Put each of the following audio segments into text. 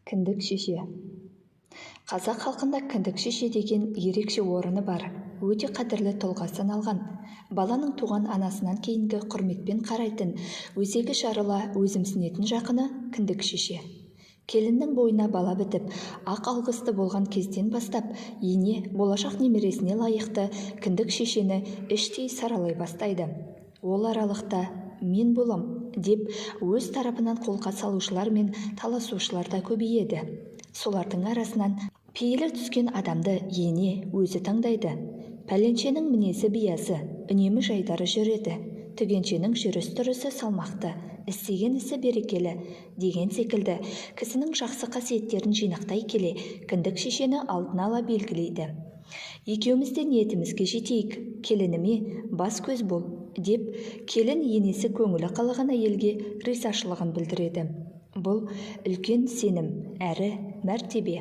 Кіндік шеше. Қазақ халқында кіндік шеше деген ерекше орны бар. Өте қадірлі тұлға саналған. Баланың туған анасынан кейінгі құрметпен қарайтын, өзегі жарыла өзімсінетін жақыны кіндік шеше. Келіннің бойына бала бітіп, ақ алғысты болған кезден бастап, ене болашақ немересіне лайықты кіндік шешені іштей саралай бастайды. Ол аралықта мен болам деп өз тарапынан қолқа салушылар мен таласушылар да көбейеді. Солардың арасынан пейілі түскен адамды ене өзі таңдайды. Пәленшенің мінезі биязы, үнемі жайдары жүреді. Түгеншенің жүріс-тұрысы салмақты, істеген ісі берекелі деген секілді кісінің жақсы қасиеттерін жинақтай келе кіндік шешені алдын ала белгілейді. Екеуміз де ниетімізге жетейік, келініме бас көз бол деп келін енесі көңілі қалаған әйелге ризашылығын білдіреді. Бұл үлкен сенім әрі мәртебе.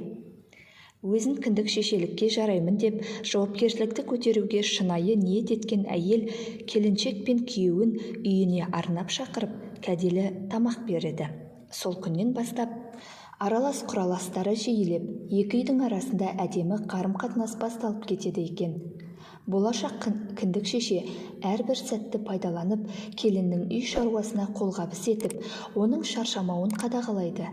Өзін кіндік шешелікке жараймын деп жауапкершілікті көтеруге шынайы ниет еткен әйел келіншек пен күйеуін үйіне арнап шақырып кәделі тамақ береді. Сол күннен бастап аралас құраластары жиілеп, екі үйдің арасында әдемі қарым-қатынас басталып кетеді екен. Болашақ кіндік шеше әрбір сәтті пайдаланып, келіннің үй шаруасына қолғабыс етіп, оның шаршамауын қадағалайды.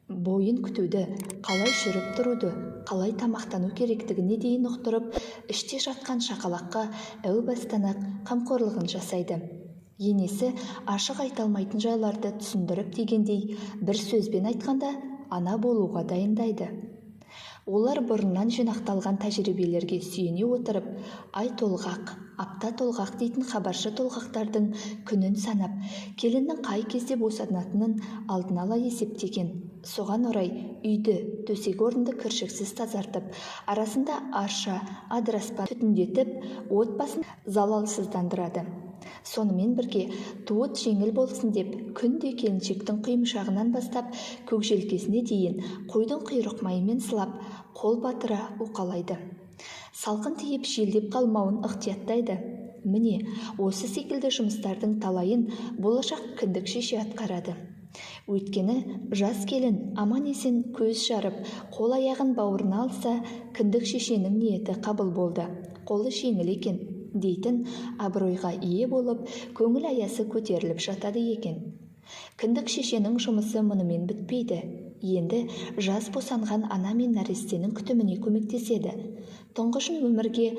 Бойын күтуді, қалай жүріп тұруды, қалай тамақтану керектігіне дейін ұқтырып, іште жатқан шақалаққа әу бастан-ақ қамқорлығын жасайды. Енесі ашық айталмайтын жайларды түсіндіріп дегендей, бір сөзбен айтқанда ана болуға дайындайды. Олар бұрыннан жинақталған тәжірибелерге сүйене отырып, ай толғақ, апта толғақ дейтін хабаршы толғақтардың күнін санап, келіннің қай кезде босанатынын алдын ала есептеген. Соған орай үйді, төсек орынды кіршіксіз тазартып, арасында арша, адыраспан түтіндетіп, отбасын залалсыздандырады. Сонымен бірге туыт жеңіл болсын деп, күнде келіншектің құйымшағынан бастап, көкжелкесіне дейін қойдың құйрық майымен сылап, қол батыра уқалайды. Салқын тиіп желдеп қалмауын ықтияттайды. Міне, осы секілді жұмыстардың талайын болашақ кіндік шеше атқарады. Өйткені жас келін аман-есен көз жарып, қол-аяғын бауырына алса, кіндік шешенің ниеті қабыл болды. Қолы жеңіл екен дейтін абыройға ие болып, көңіл аясы көтеріліп жатады екен. Кіндік шешенің жұмысы мұнымен бітпейді. Енді жас босанған ана мен нәрестенің күтіміне көмектеседі. Тұңғышын өмірге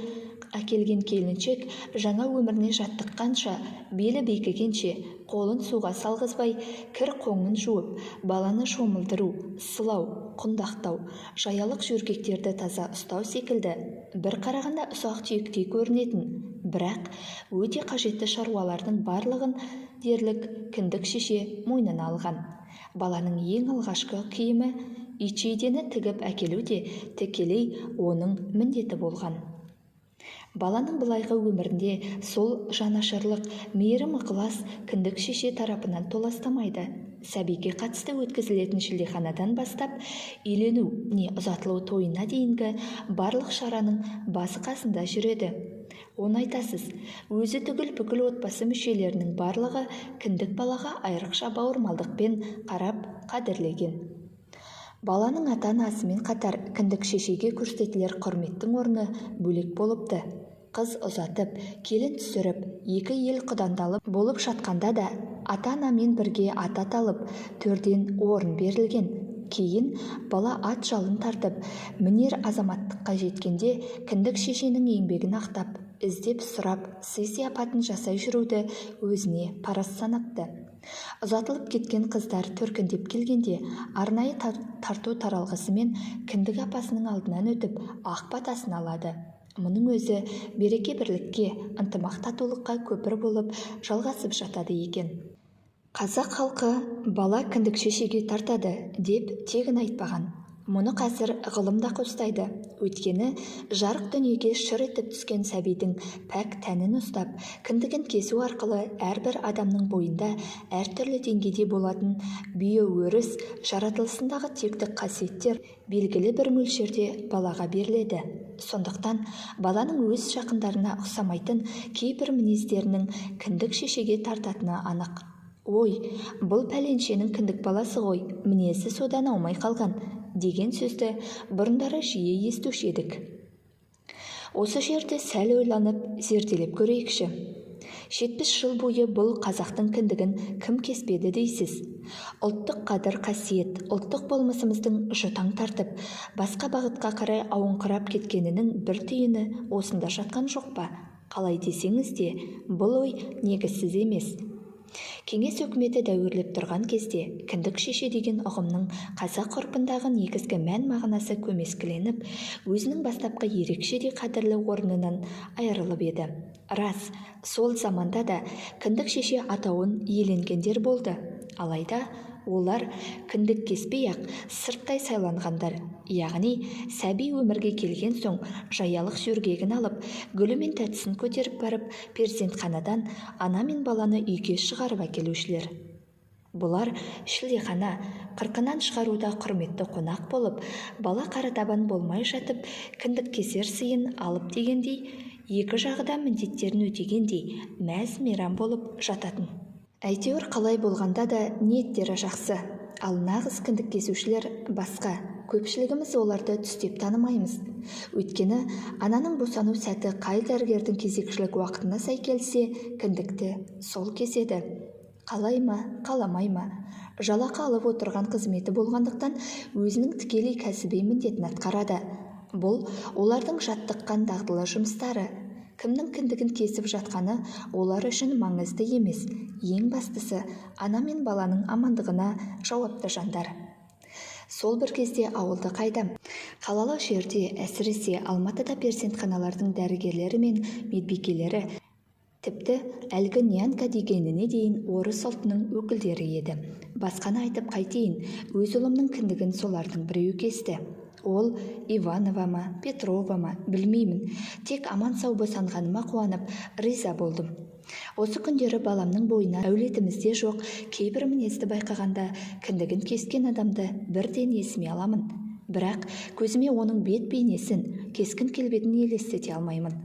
әкелген келіншек жаңа өміріне жаттыққанша, белі бекігенше, қолын суға салғызбай, кір-қоңын жуып, баланы шомылдыру, сылау, құндақтау, жаялық жөргектерді таза ұстау секілді бір қарағанда ұсақ-түйектей көрінетін, бірақ өте қажетті шаруалардың барлығын дерлік кіндік шеше мойнына алған. Баланың ең алғашқы киімі ит-жейдені тігіп әкелу де тікелей оның міндеті болған. Баланың былайғы өмірінде сол жанашырлық, мейірім-ықылас кіндік шеше тарапынан толастамайды. Сәбиге қатысты өткізілетін шілдеханадан бастап, үйлену не ұзатылу тойына дейінгі барлық шараның басы қасында жүреді. Оны айтасыз, өзі түгіл бүкіл отбасы мүшелерінің барлығы кіндік балаға айрықша бауырмалдықпен қарап қадірлеген. Баланың ата-анасымен қатар кіндік шешеге көрсетілер құрметтің орны бөлек болыпты. Қыз ұзатып, келін түсіріп, екі ел құдандалып болып жатқанда да ата-анамен бірге ат аталып, төрден орын берілген. Кейін бала ат жалын тартып, мінер азаматтыққа жеткенде кіндік шешенің еңбегін ақтап, іздеп сұрап, сый-сияпатын жасай жүруді өзіне парыз санапты. Ұзатылып кеткен қыздар төркіндеп келгенде арнайы тарту таралғысымен кіндік апасының алдынан өтіп, ақ батасын алады. Мұның өзі береке-бірлікке, ынтымақ татулыққа көпір болып жалғасып жатады екен. Қазақ халқы бала кіндік шешеге тартады деп тегін айтпаған. Мұны қазір ғылым да қостайды. Өйткені жарық дүниеге шыр етіп түскен сәбидің пәк тәнін ұстап, кіндігін кесу арқылы әрбір адамның бойында әртүрлі деңгейде болатын биоөріс жаратылысындағы тектік қасиеттер белгілі бір мөлшерде балаға беріледі. Сондықтан баланың өз жақындарына ұқсамайтын кейбір мінездерінің кіндік шешеге тартатыны анық. Ой, бұл пәленшенің кіндік баласы ғой, мінезі содан аумай қалған деген сөзді бұрындары жиі естуші едік. Осы жерде сәл ойланып, зерделеп көрейікші. 70 жыл бойы бұл қазақтың кіндігін кім кеспеді дейсіз? Ұлттық қадір қасиет, ұлттық болмысымыздың жұтаң тартып, басқа бағытқа қарай ауыңқырап кеткенінің бір түйіні осында жатқан жоқ па? Қалай десеңіз де, бұл ой негізсіз емес. Кеңес өкіметі дәуірлеп тұрған кезде кіндік шеше деген ұғымның қазақ ғұрпындағы негізгі мән мағынасы көмескіленіп, өзінің бастапқы ерекше де қадірлі орнынан айырылып еді. Рас, сол заманда да кіндік шеше атауын иеленгендер болды. Алайда олар кіндік кеспей-ақ сырттай сайланғандар, яғни сәби өмірге келген соң жаялық жөргегін алып, гүлі мен тәттісін көтеріп барып, перзентханадан ана мен баланы үйге шығарып әкелушілер. Бұлар шілдехана, қырқынан шығаруда құрметті қонақ болып, бала қаратабан болмай жатып, кіндік кесер сыйын алып дегендей, екі жағы да міндеттерін өтегендей, мәз-мейрам болып жататын. Әйтеуір қалай болғанда да ниеттері жақсы, ал нағыз кіндік кесушілер басқа. Көпшілігіміз оларды түстеп танымаймыз. Өйткені ананың босану сәті қай дәрігердің кезекшілік уақытына сай келсе, кіндікті сол кеседі. Қалай ма, қаламай ма, жалақы алып отырған қызметі болғандықтан өзінің тікелей кәсіби міндетін атқарады. Бұл олардың жаттыққан дағдылы жұмыстары. Кімнің кіндігін кесіп жатқаны олар үшін маңызды емес. Ең бастысы ана мен баланың амандығына жауапты жандар. Сол бір кезде ауылды қайдам. Қалалы жерде, әсіресе Алматыда перзентханалардың дәрігерлері мен медбикелері, тіпті әлгі нянка дегеніне дейін орыс ұлтының өкілдері еді. Басқаны айтып қайтейін, өз ұлымның кіндігін солардың біреуі кесті. Ол Иванова ма, Петрова ма, білмеймін. Тек аман сау босанғаныма қуанып, риза болдым. Осы күндері баламның бойына әулетімізде жоқ кейбір мінезді байқағанда кіндігін кескен адамды бірден есіме аламын. Бірақ көзіме оның бет бейнесін, кескін келбетін елестете алмаймын.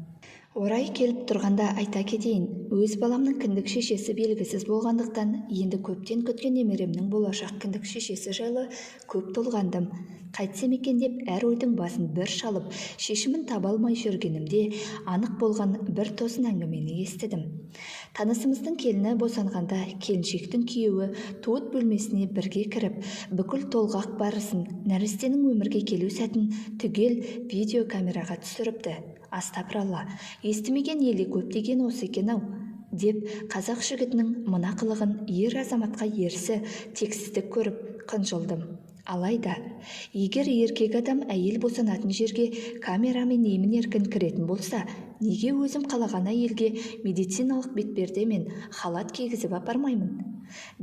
Орай келіп тұрғанда айта кетейін, өз баламның кіндік шешесі белгісіз болғандықтан, енді көптен күткен немеремнің болашақ кіндік шешесі жайлы көп толғандым. Қайтсем екен деп әр ойдың басын бір шалып, шешімін таба алмай жүргенімде анық болған бір тосын әңгімені естідім. Танысымыздың келіні босанғанда келіншектің күйеуі туыт бөлмесіне бірге кіріп, бүкіл толғақ барысын, нәрестенің өмірге келу сәтін түгел видеокамераға түсіріпті. Астапыралла, естімеген елі көп деген осы екен-ау, деп қазақ жігітінің мына қылығын ер азаматқа ерсі тексіздік көріп қынжылдым. Алайда, егер еркек адам әйел босанатын жерге камерамен емін-еркін кіретін болса, неге өзім қалаған әйелге медициналық бетперде мен халат кигізіп апармаймын?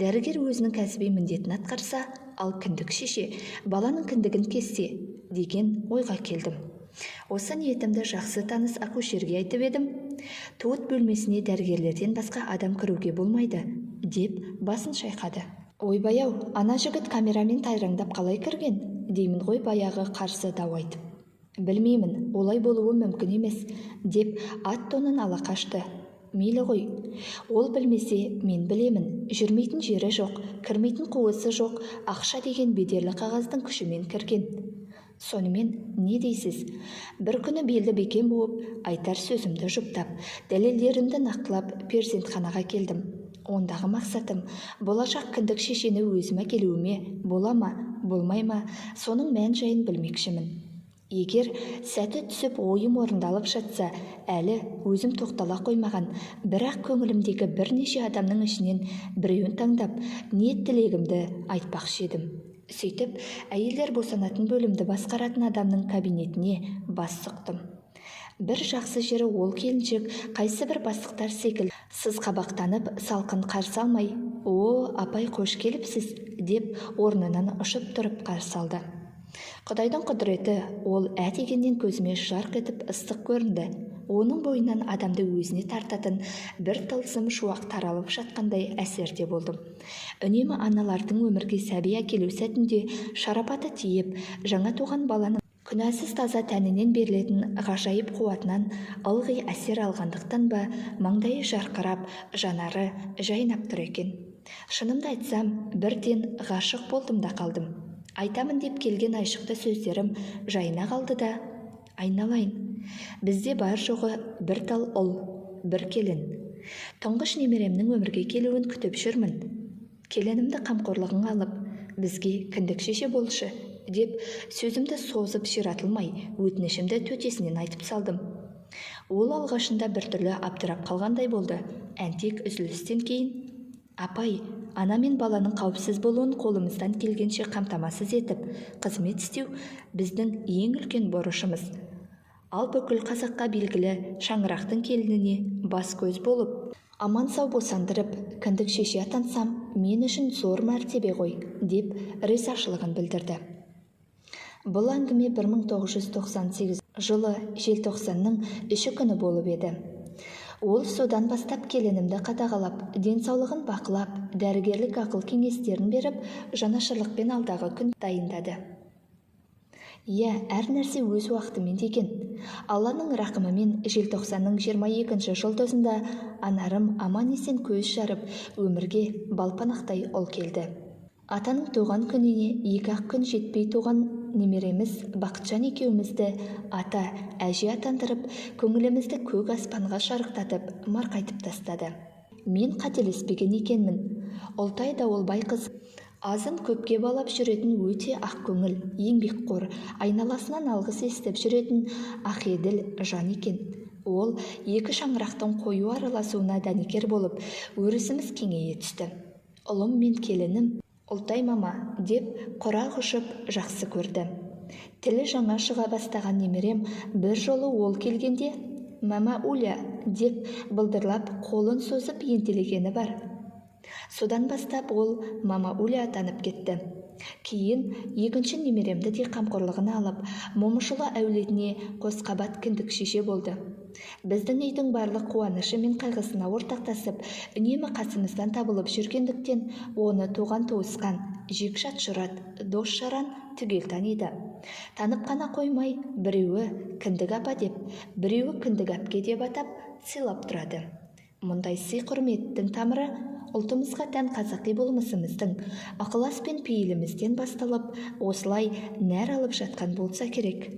Дәрігер өзінің кәсіби міндетін атқарса, ал кіндік шеше баланың кіндігін кессе деген ойға келдім. Осы ниетімді жақсы таныс акушерге айтып едім. Туыт бөлмесіне дәрігерлерден басқа адам кіруге болмайды, деп басын шайқады. Ойбай-ау, ана жігіт камерамен тайраңдап қалай кірген? Деймін ғой баяғы қарсы дау айтып. Білмеймін, олай болуы мүмкін емес, деп ат тонын ала қашты. Мейлі ғой, ол білмесе мен білемін. Жүрмейтін жері жоқ, кірмейтін қуысы жоқ, ақша деген бедерлі қағаздың күшімен кірген. Сонымен не дейсіз? Бір күні белді бекем буып, айтар сөзімді жұптап, дәлелдерімді нақтылап перзентханаға келдім. Ондағы мақсатым болашақ кіндік шешені өзіме келуіме, бола ма, болмай ма, соның мән жайын білмекшімін. Егер сәті түсіп ойым орындалып жатса, әлі өзім тоқтала қоймаған, бірақ көңілімдегі бірнеше адамның ішінен біреуін таңдап, ниет тілегімді айтпақшы едім. Сөйтіп, әйелдер босанатын бөлімді басқаратын адамның кабинетіне бас сұқтым. Бір жақсы жері ол келіншек қайсы бір бастықтар секілді сыз қабақтанып салқын қарсы алмай, «О, апай қош келіпсіз», деп орнынан ұшып тұрып қарсы алды. Құдайдың құдіреті, ол әтегеннен көзіме жарқ етіп ыстық көрінді. Оның бойынан адамды өзіне тартатын бір тылсым шуақ таралып жатқандай әсерде болдым. Үнемі аналардың өмірге сәби әкелу сәтінде шарапаты тиіп, жаңа туған баланың күнәсіз таза тәнінен берілетін ғажайып қуатынан ылғи әсер алғандықтан ба, маңдайы жарқырап, жанары жайнап тұр екен. Шынымды айтсам, бірден ғашық болдым да қалдым. Айтамын деп келген айшықты сөздерім жайына қалды да, айналайын. Бізде бар жоғы бір тал ұл, бір келін. Тұңғыш немеремнің өмірге келуін күтіп жүрмін. Келінімді қамқорлығың алып, бізге кіндік шеше болшы, деп сөзімді созып ширатылмай, өтінішімді төтесінен айтып салдым. Ол алғашында біртүрлі абдырап қалғандай болды. Әнтек үзілістен кейін: апай, ана мен баланың қауіпсіз болуын қолымыздан келгенше қамтамасыз етіп, қызмет істеу біздің ең үлкен борышымыз. Ал бүкіл қазаққа белгілі шаңырақтың келініне бас көз болып, аман сау босандырып, кіндік шеше атансам, мен үшін зор мәртебе ғой, деп ризашылығын білдірді. Бұл әңгіме 1998 жылы желтоқсанның 3 күні болып еді. Ол содан бастап келінімді қадағалап, денсаулығын бақылап, дәрігерлік ақыл кеңестерін беріп, жанашырлықпен алдағы күн дайындады. Иә, әр нәрсе өз уақытымен деген. Алланың рақымымен желтоқсанның 22 жұлдызында анарым аман-есен көз жарып, өмірге балпанақтай ұл келді. Атаның туған күніне 2-ақ күн жетпей туған немереміз Бақытжан екеумізді ата, әже атандырып, көңілімізді көк аспанға шарықтатып, марқайтып тастады. Мен қателеспеген екенмін. Ұлтай Дауылбай қыз азын көпке балап жүретін өте ақ көңіл, еңбекқор, айналасынан алғыс естіп жүретін ақеділ жан екен. Ол екі шаңырақтың қою араласуына дәнекер болып, өрісіміз кеңейе түсті. Ұлым мен келінім Ұлтай мама деп құрақ ұшып жақсы көрді. Тілі жаңа шыға бастаған немерем бір жолы ол келгенде «Мама Уля» деп былдырлап қолын созып ентелегені бар. Содан бастап ол Мама Уля атанып кетті. Кейін екінші немеремді де қамқорлығына алып, момышұлы әулетіне қосқабат кіндік шеше болды. Біздің үйдің барлық қуанышы мен қайғысына ортақтасып, үнемі қасымыздан табылып жүргендіктен, оны туған туысқан, жекжат жұрат, дос-жаран түгел таниды. Танып қана қоймай, біреуі кіндік апа деп, біреуі кіндік әпке деп атап, сыйлап тұрады. Мұндай сый құрметтің тамыры ұлтымызға тән қазақи болмысымыздың, ықылас пен пейілімізден басталып, осылай нәр алып жатқан болса керек.